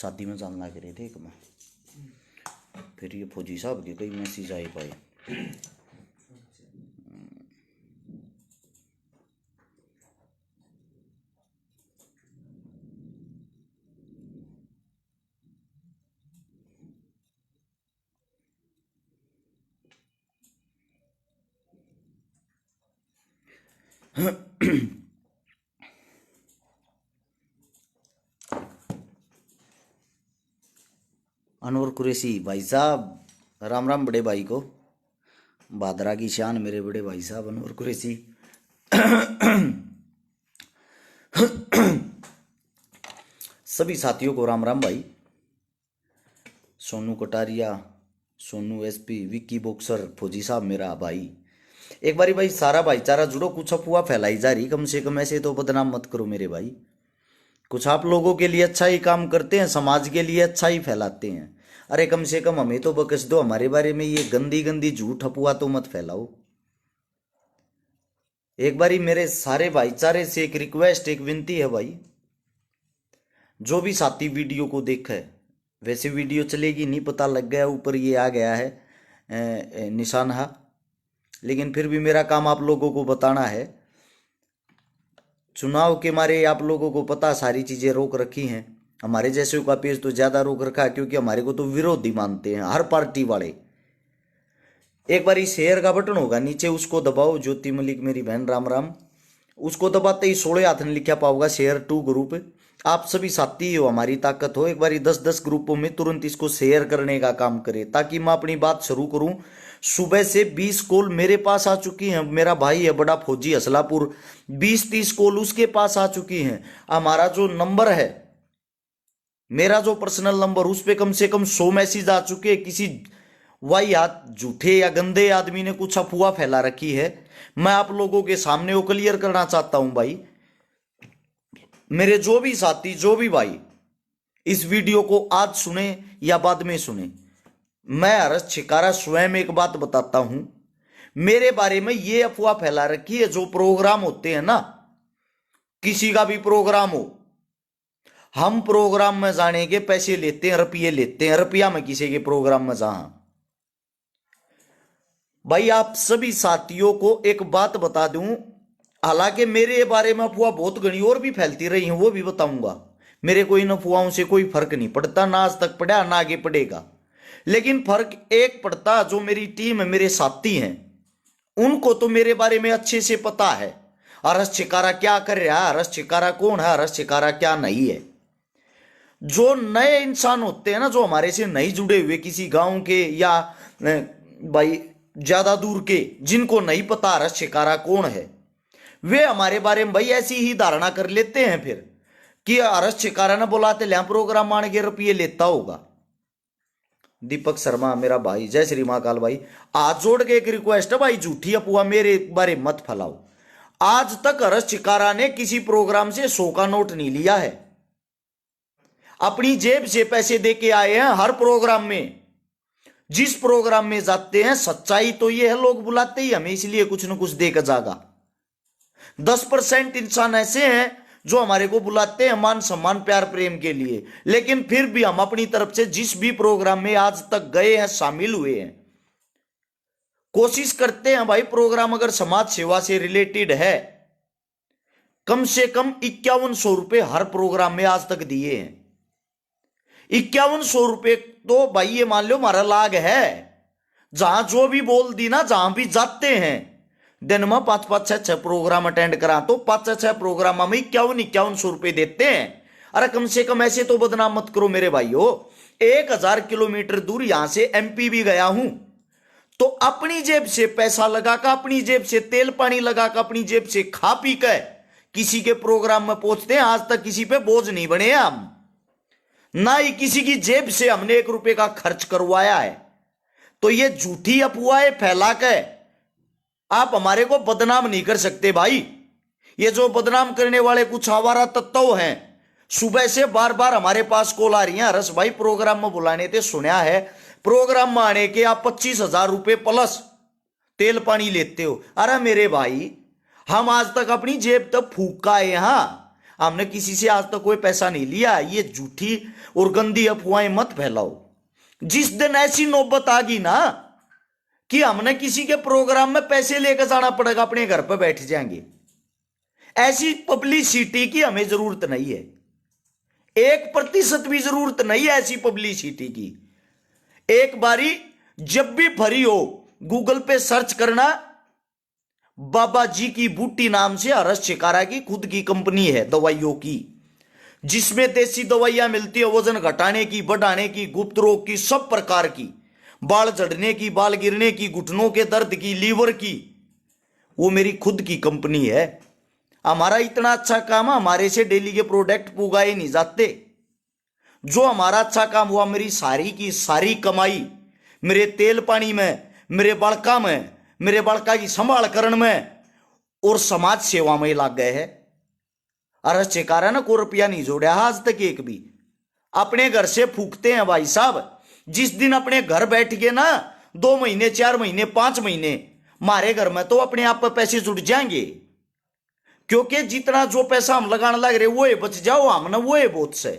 शादी में जान लग रहे थे एक में, फिर ये फौजी साहब के कई मैसेज आए पाए। अनवर कुरैशी भाई साहब, राम राम बड़े भाई को, भादरा की शान मेरे बड़े भाई साहब अनवर कुरैशी। सभी साथियों को राम राम भाई। सोनू कटारिया, सोनू एसपी, विक्की बॉक्सर, फौजी साहब मेरा भाई, एक बारी भाई सारा भाईचारा जुड़ो। कुछ अफवाह फैलाई जा रही, कम से कम ऐसे तो बदनाम मत करो मेरे भाई। कुछ आप लोगों के लिए अच्छा ही काम करते हैं, समाज के लिए अच्छा ही फैलाते हैं। अरे कम से कम हमें तो बख्श दो, हमारे बारे में ये गंदी गंदी झूठ अफवाह तो मत फैलाओ। एक बारी मेरे सारे भाईचारे से एक रिक्वेस्ट, एक विनती है भाई, जो भी साथी वीडियो को देखा है, वैसे वीडियो चलेगी नहीं, पता लग गया ऊपर ये आ गया है निशान, लेकिन फिर भी मेरा काम आप लोगों को बताना है। चुनाव के मारे आप लोगों को पता सारी चीजें रोक रखी हैं, हमारे जैसे का पेज तो ज्यादा रोक रखा है, क्योंकि हमारे को तो विरोधी मानते हैं हर पार्टी वाले। एक बार शेयर का बटन होगा नीचे, उसको दबाओ। ज्योति मलिक मेरी बहन राम राम, उसको दबाते ही 16 हाथ ने लिखा पाओगा शेयर टू ग्रुप। आप सभी साथी हो, हमारी ताकत हो, एक बार 10-10 ग्रुपों में तुरंत इसको शेयर करने का काम करें, ताकि मैं अपनी बात शुरू करूं। सुबह से 20 कॉल मेरे पास आ चुकी हैं। मेरा भाई है बड़ा फौजी असलापुर, 20-30 कॉल उसके पास आ चुकी हैं। हमारा जो नंबर है, मेरा जो पर्सनल नंबर, उस पर कम से कम 100 मैसेज आ चुके हैं। किसी वाहियात झूठे या गंदे आदमी ने कुछ अफवाह फैला रखी है, मैं आप लोगों के सामने वो क्लियर करना चाहता हूं भाई। मेरे जो भी साथी, जो भी भाई इस वीडियो को आज सुने या बाद में सुने, मैं हर्ष छिकारा स्वयं एक बात बताता हूं। मेरे बारे में ये अफवाह फैला रखी है, जो प्रोग्राम होते हैं ना, किसी का भी प्रोग्राम हो, हम प्रोग्राम में जाने के पैसे लेते हैं, रुपये लेते हैं, रुपया में किसी के प्रोग्राम में जा। भाई आप सभी साथियों को एक बात बता दूं, हालांकि मेरे बारे में अफवाह बहुत घनी और भी फैलती रही हैं, वो भी बताऊंगा। मेरे को इन अफवाहों से कोई फर्क नहीं पड़ता, ना आज तक पड़ा ना आगे पड़ेगा। लेकिन फर्क एक पड़ता, जो मेरी टीम है, मेरे साथी हैं, उनको तो मेरे बारे में अच्छे से पता है। हर्ष छिकारा क्या कर रहा है, हर्ष छिकारा कौन है, हर्ष छिकारा क्या नहीं है। जो नए इंसान होते हैं ना, जो हमारे से नहीं जुड़े हुए, किसी गांव के या भाई ज्यादा दूर के, जिनको नहीं पता हर्ष छिकारा कौन है, वे हमारे बारे में भाई ऐसी ही धारणा कर लेते हैं फिर कि हर्ष छिकारा ने बुलाते ले प्रोग्राम मान के रुपये लेता होगा। दीपक शर्मा मेरा भाई, जय श्री महाकाल भाई, हाथ जोड़ के एक रिक्वेस्ट है भाई, झूठी अफवाह मेरे बारे मत फैलाओ। आज तक हर्ष छिकारा ने किसी प्रोग्राम से 100 का नोट नहीं लिया है, अपनी जेब से पैसे दे के आए हैं हर प्रोग्राम में। जिस प्रोग्राम में जाते हैं, सच्चाई तो ये है, लोग बुलाते ही हमें इसलिए कुछ न कुछ देकर जागा। 10% इंसान ऐसे हैं जो हमारे को बुलाते हैं मान सम्मान प्यार प्रेम के लिए, लेकिन फिर भी हम अपनी तरफ से जिस भी प्रोग्राम में आज तक गए हैं, शामिल हुए हैं, कोशिश करते हैं भाई, प्रोग्राम अगर समाज सेवा से रिलेटेड है, कम से कम 5100 रुपए हर प्रोग्राम में आज तक दिए हैं। 5100 रुपए तो भाई ये मान लो हमारा लाग है। जहां जो भी बोल दी ना, जहां भी जाते हैं, दिन में 5-5, 6-6 प्रोग्राम अटेंड करा, तो 5-6 प्रोग्राम में 5100 रुपए देते हैं। अरे कम से कम ऐसे तो बदनाम मत करो मेरे भाइयों। 1000 किलोमीटर दूर यहां से एमपी भी गया हूं, तो अपनी जेब से पैसा लगाकर, अपनी जेब से तेल पानी लगाकर, अपनी जेब से खा पी कर किसी के प्रोग्राम में पहुंचते हैं। आज तक किसी पे बोझ नहीं बने हम, ना ही किसी की जेब से हमने 1 रुपए का खर्च करवाया है। तो ये झूठी अफवाहें फैला के आप हमारे को बदनाम नहीं कर सकते भाई। ये जो बदनाम करने वाले कुछ आवारा तत्व हैं, सुबह से बार बार हमारे पास कॉल आ रही है, हर्ष भाई प्रोग्राम में बुलाने थे, सुना है प्रोग्राम में आने के आप 25,000 रुपए प्लस तेल पानी लेते हो। अरे मेरे भाई, हम आज तक अपनी जेब तक फूक का है, यहां हमने किसी से आज तक कोई पैसा नहीं लिया। ये झूठी और गंदी अफवाहें मत फैलाओ। जिस दिन ऐसी नौबत आ गई ना कि हमने किसी के प्रोग्राम में पैसे लेकर जाना पड़ेगा, अपने घर पर बैठ जाएंगे, ऐसी पब्लिसिटी की हमें जरूरत नहीं है। 1% भी जरूरत नहीं है ऐसी पब्लिसिटी की। एक बारी जब भी फ्री हो गूगल पे सर्च करना, बाबा जी की बूटी नाम से हर्ष शिकारा की खुद की कंपनी है दवाइयों की, जिसमें देसी दवाइयां मिलती है वजन घटाने की, बढ़ाने की, गुप्त रोग की, सब प्रकार की, बाल झड़ने की, बाल गिरने की, घुटनों के दर्द की, लीवर की। वो मेरी खुद की कंपनी है। हमारा इतना अच्छा काम है, हमारे से डेली के प्रोडक्ट पुगाए नहीं जाते। जो हमारा अच्छा काम हुआ, मेरी सारी की सारी कमाई मेरे तेल पानी में, मेरे बड़का में, मेरे बड़का की संभाल करण में और समाज सेवा में लग गए हैं। अरे शिकारा ना को रुपया नहीं जोड़ा आज तक एक भी। अपने घर से फूकते हैं भाई साहब। जिस दिन अपने घर बैठ गए ना 2 महीने, 4 महीने, 5 महीने, हमारे घर में तो अपने आप पैसे जुड़ जाएंगे। क्योंकि जितना जो पैसा हम लगाने लग रहे वो है बच जाओ, हमने वो है बहुत से।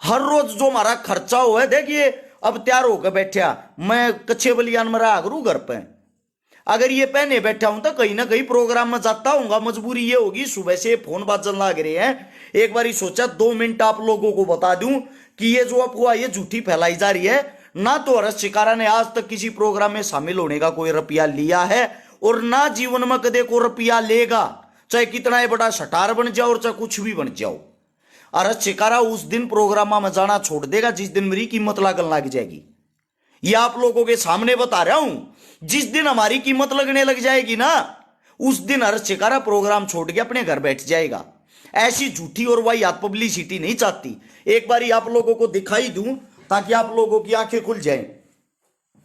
हर रोज जो हमारा खर्चा हुआ है, देखिए अब तैयार होकर बैठा मैं कच्चे बलियान में रहा करूं घर पे। अगर ये पहने बैठा हूं तो कहीं ना कहीं प्रोग्राम में जाता हूंगा। मजबूरी ये होगी, सुबह से फोन बाजन लग रहे हैं। एक बार सोचा 2 मिनट आप लोगों को बता दूं कि ये जो अफवाह ये झूठी फैलाई जा रही है ना, तो हर्ष शिकारा ने आज तक किसी प्रोग्राम में शामिल होने का कोई रुपया लिया है और ना जीवन में कदे को रुपया लेगा, चाहे कितना ही बड़ा स्टार बन जाओ और चाहे कुछ भी बन जाओ। हर्ष शिकारा उस दिन प्रोग्राम में जाना छोड़ देगा जिस दिन मेरी कीमत लगने लग जाएगी। ये आप लोगों के सामने बता रहा हूं। जिस दिन हमारी कीमत लगने लग जाएगी ना, उस दिन हर्ष शिकारा प्रोग्राम छोड़ के अपने घर बैठ जाएगा। ऐसी झूठी और वाहियात पब्लिसिटी नहीं चाहती। एक बार आप लोगों को दिखाई दूं ताकि आप लोगों की आंखें खुल जाएं।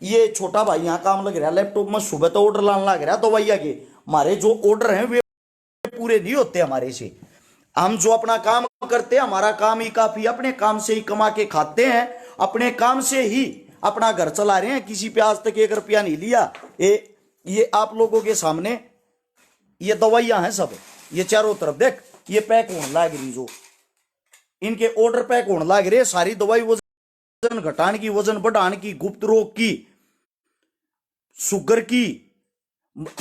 ये छोटा भाई यहां काम लग रहा है लैपटॉप में, सुबह तो ऑर्डर लाने लग रहा है दवाइया के। हमारे जो ऑर्डर हैं वे पूरे नहीं होते हमारे से। हम जो अपना काम करते हैं, हमारा काम ही काफी, अपने काम से ही कमा के खाते हैं, अपने काम से ही अपना घर चला रहे हैं। किसी पे आज तक 1 रुपया नहीं लिया। ये आप लोगों के सामने ये दवाइयां हैं सब, ये चारों तरफ देख, ये पैक होने लग रही, जो इनके ऑर्डर पैक होने लग रहे। सारी दवाई वजन घटाने की, वजन बढ़ाने की, गुप्त रोग की, शुगर की,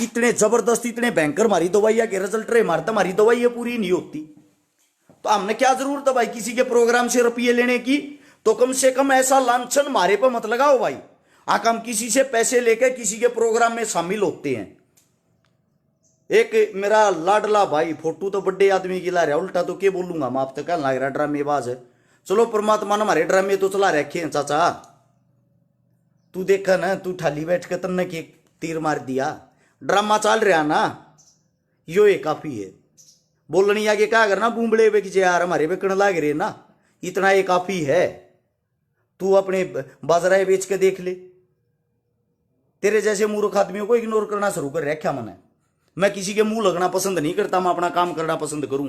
इतने जबरदस्त इतने भयंकर हमारी दवाइयां के रिजल्ट रहे। हमारी तो हमारी दवाइयां पूरी नहीं होती, तो हमने क्या जरूरत है भाई किसी के प्रोग्राम से रुपये लेने की। तो कम से कम ऐसा लांछन हमारे पे मत लगाओ भाई। हम किसी से पैसे लेकर किसी के प्रोग्राम में शामिल होते हैं। एक मेरा लाडला भाई फोटो तो बड़े आदमी की ला रहा, उल्टा तो क्या बोलूंगा मैं, आप तक क्या लग रहा ड्रामेबाज है। चलो परमात्मा ने हमारे ड्रामे तो चला रखे हैं चाचा। तू देखा ना, तू ठाली बैठ के तन्ने की तीर मार दिया, ड्रामा चल रहा ना, यो ये काफी है। बोलनी आगे क्या करना, बूंबड़े बेच यार हमारे बेकण लाग रहे ना, इतना ये काफी है। तू अपने बाजराए बेच के देख ले। तेरे जैसे मूर्ख आदमियों को इग्नोर करना शुरू कर रखा मैंने। मैं किसी के मुंह लगना पसंद नहीं करता, मैं अपना काम करना पसंद करूं,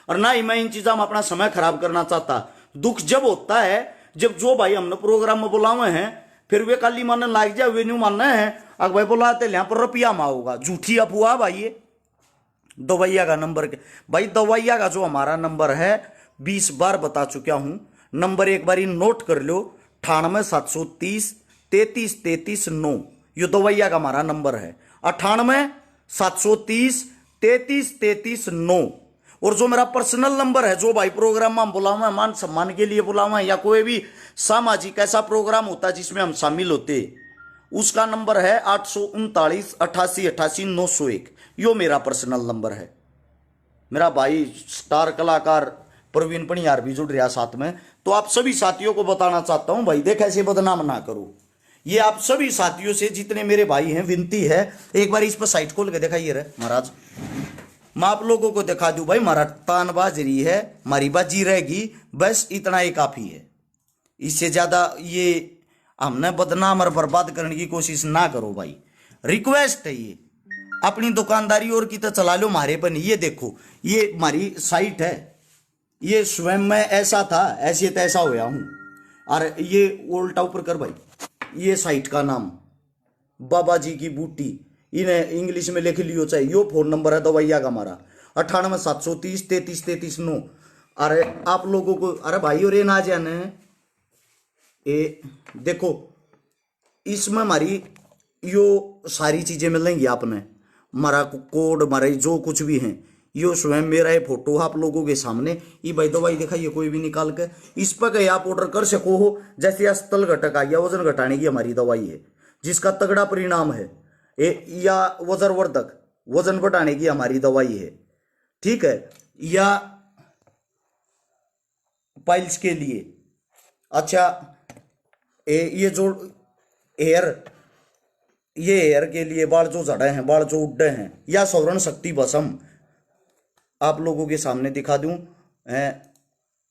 और ना ही मैं इन चीजों में अपना समय खराब करना चाहता। दुख जब होता है जब जो भाई हमने प्रोग्राम में बुलावे हैं फिर वे काली मानने लाग जाए, वे न्यू मानना है अगर भाई बुलाते लिया पर रुपया माओगा। झूठी अफवाह भाई। ये दवाइया का नंबर भाई, दवाइया का जो हमारा नंबर है 20 बार बता चुका हूं। नंबर एक बारी नोट कर लो, 98 730 33 33 9। ये दवाइया का हमारा नंबर है 98 730 33 33 9। और जो मेरा पर्सनल नंबर है, जो भाई प्रोग्राम में हम बुलावा है, मान सम्मान के लिए बुलावा है या कोई भी सामाजिक ऐसा प्रोग्राम होता है जिसमें हम शामिल होते, उसका नंबर है 839 88 88 901। यो मेरा पर्सनल नंबर है। मेरा भाई स्टार कलाकार प्रवीण पनियार भी जुड़ रहा साथ में। तो आप सभी साथियों को बताना चाहता हूं भाई, देख ऐसे बदनाम ना करो। ये आप सभी साथियों से जितने मेरे भाई हैं विनती है, एक बार इस पर साइट खोल के दिखाइए रे महाराज। मैं आप लोगों को दिखा दूं भाई, हमारा तान बाजरी है, हमारी बाजी रहेगी, बस इतना ही काफी है। इससे ज्यादा ये हमने बदनाम और बर्बाद करने की कोशिश ना करो भाई, रिक्वेस्ट है। ये अपनी दुकानदारी और की तो चला लो, हमारे पर नहीं। ये देखो, ये हमारी साइट है, ये स्वयं में ऐसा था, ऐसे तैसा होया हूं। और ये उल्टा ऊपर कर भाई, ये साइट का नाम बाबा जी की बूटी, इन्हें इंग्लिश में लिख लियो चाहे। यो फोन नंबर है दवाइया का हमारा, 98 730 33 33 9। अरे आप लोगों को, अरे भाई और ये ना जाने, ये देखो इसमें हमारी यो सारी चीजें मिलेंगी आपने, हमारा कोड, हमारा जो कुछ भी है, यो स्वयं मेरा ये फोटो आप लोगों के सामने, ये भाई दवाई दिखाइए कोई भी निकाल के, इस पर कहीं आप ऑर्डर कर सको हो। जैसे यह स्थल घटक आ गया, वजन घटाने की हमारी दवाई है जिसका तगड़ा परिणाम है, या वजनवर्धक, वजन बढ़ाने की हमारी दवाई है, ठीक है, या पाइल्स के लिए, अच्छा ये जो हेयर, ये हेयर के लिए, बाल जो झड़े हैं, बाल जो उड्डे हैं, या सौरण शक्ति भस्म आप लोगों के सामने दिखा दूं,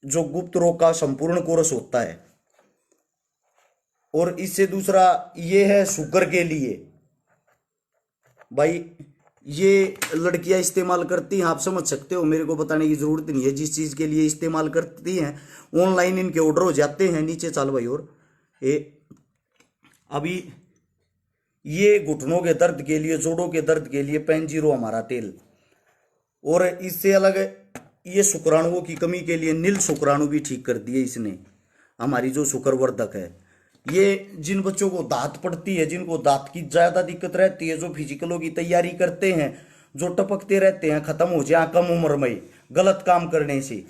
जो गुप्त रोग का संपूर्ण कोर्स होता है। और इससे दूसरा ये है शुगर के लिए, भाई ये लड़कियां इस्तेमाल करती हैं, आप समझ सकते हो, मेरे को बताने की जरूरत नहीं है। जिस चीज के लिए इस्तेमाल करती हैं ऑनलाइन इनके ऑर्डर हो जाते हैं, नीचे चल भाई। और ये अभी ये घुटनों के दर्द के लिए, जोड़ों के दर्द के लिए पेन जीरो हमारा तेल। और इससे अलग ये शुक्राणुओं की कमी के लिए नील शुक्राणु भी ठीक कर दिए इसने, हमारी जो शुक्रवर्धक है। ये जिन बच्चों को दांत पड़ती है, जिनको दांत की ज्यादा दिक्कत रहती है, जो फिजिकलों की तैयारी करते हैं, जो टपकते रहते हैं, खत्म हो जाए कम उम्र में गलत काम करने से।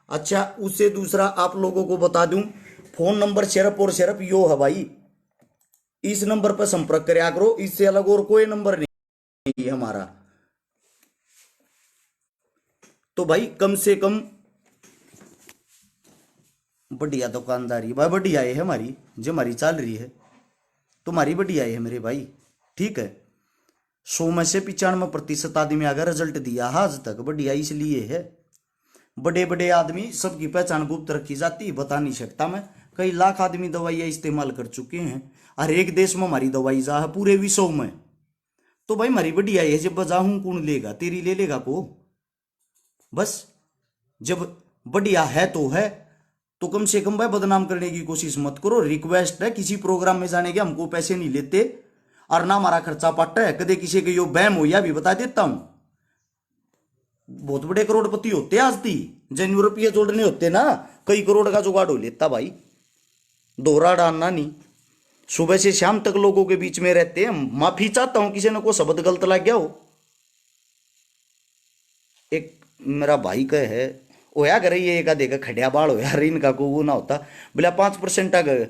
अच्छा उससे दूसरा आप लोगों को बता दूं, फोन नंबर सिर्फ और सिर्फ यो है भाई, इस नंबर पर संपर्क करया करो, इससे अलग और कोई नंबर नहीं है हमारा। तो भाई कम से कम बढ़िया दुकानदारी भाई, बढ़िया है हमारी, जो हमारी चल रही है तुम्हारी बढ़िया है मेरे भाई, ठीक है। 100 में से 95% आदमी आगे रिजल्ट दिया आज तक, बढ़िया इसलिए है। बड़े बड़े आदमी सबकी पहचान गुप्त रखी जाती, बता नहीं सकता मैं, कई लाख आदमी दवाइयां इस्तेमाल कर चुके हैं, हर एक देश में हमारी दवाई जा है, पूरे विश्व में। तो भाई हमारी बढ़िया है, जब बजा हूं कौन लेगा, तेरी ले लेगा को, बस जब बढ़िया है तो कम से कम भाई बदनाम करने की कोशिश मत करो। रिक्वेस्ट है, किसी प्रोग्राम में जाने के हमको पैसे नहीं लेते और ना हमारा खर्चा पाटा है, कदे किसी के यो बैम हो, या भी बता देता हूं। बहुत बड़े करोड़पति होते आज दी, जन यूरोपीय जोड़ने होते ना, कई करोड़ का जुगाड़ हो लेता भाई, दोहरा डालना नहीं। सुबह से शाम तक लोगों के बीच में रहते हैं, माफी चाहता हूं किसी ने को शब्द गलत लग गया हो। एक मेरा भाई का है, होया करे ये एक आधे का खड़िया बाल होया रे, इनका को वो ना होता बोला 5% आ गए,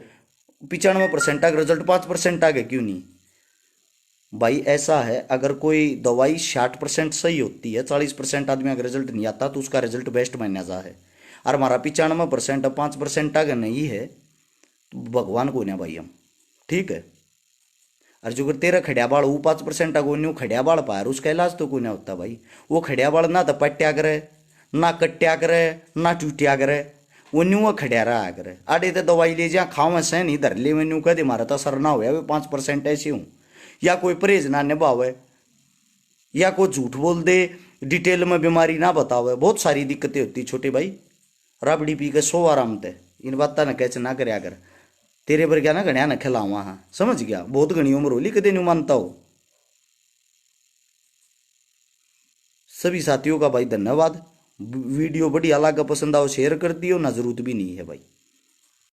95% आ गए रिजल्ट, 5% आ गए क्यों नहीं भाई। ऐसा है, अगर कोई दवाई 60% सही होती है, 40% आदमी का रिजल्ट नहीं आता, तो उसका रिजल्ट बेस्ट माना जा है। और हमारा 95% 5% आ गए नहीं है, तो भगवान को ना भाई हम, ठीक है। और जो तेरा खड़िया बाल वो 5% आ गो खड़िया बाल पाया, उसका इलाज तो कोई ना होता भाई। वो खड़िया बाल ना तो पट्या करे, ना कट्या करे, ना टूटिया करे, वो न्यू खड़िया रहा करे। आड़े तो दवाई ले जा खावा से नहीं धर ले, मैं कह दे मारा तो असर ना हो 5% ऐसे हूँ, या कोई परहेज ना निभावे, या कोई झूठ बोल दे, डिटेल में बीमारी ना बतावे, बहुत सारी दिक्कतें होती छोटे भाई। राबड़ी पी के सो आराम ते, इन बात ना कैसे ना करया कर, तेरे पर क्या ना घड़िया न खिलावा, हाँ समझ गया, बहुत घनी उम्र होली कदे नहीं मानता हो। सभी साथियों का भाई धन्यवाद, वीडियो बढ़िया लगा, पसंद आओ शेयर कर दियो ना, जरूरत भी नहीं है भाई।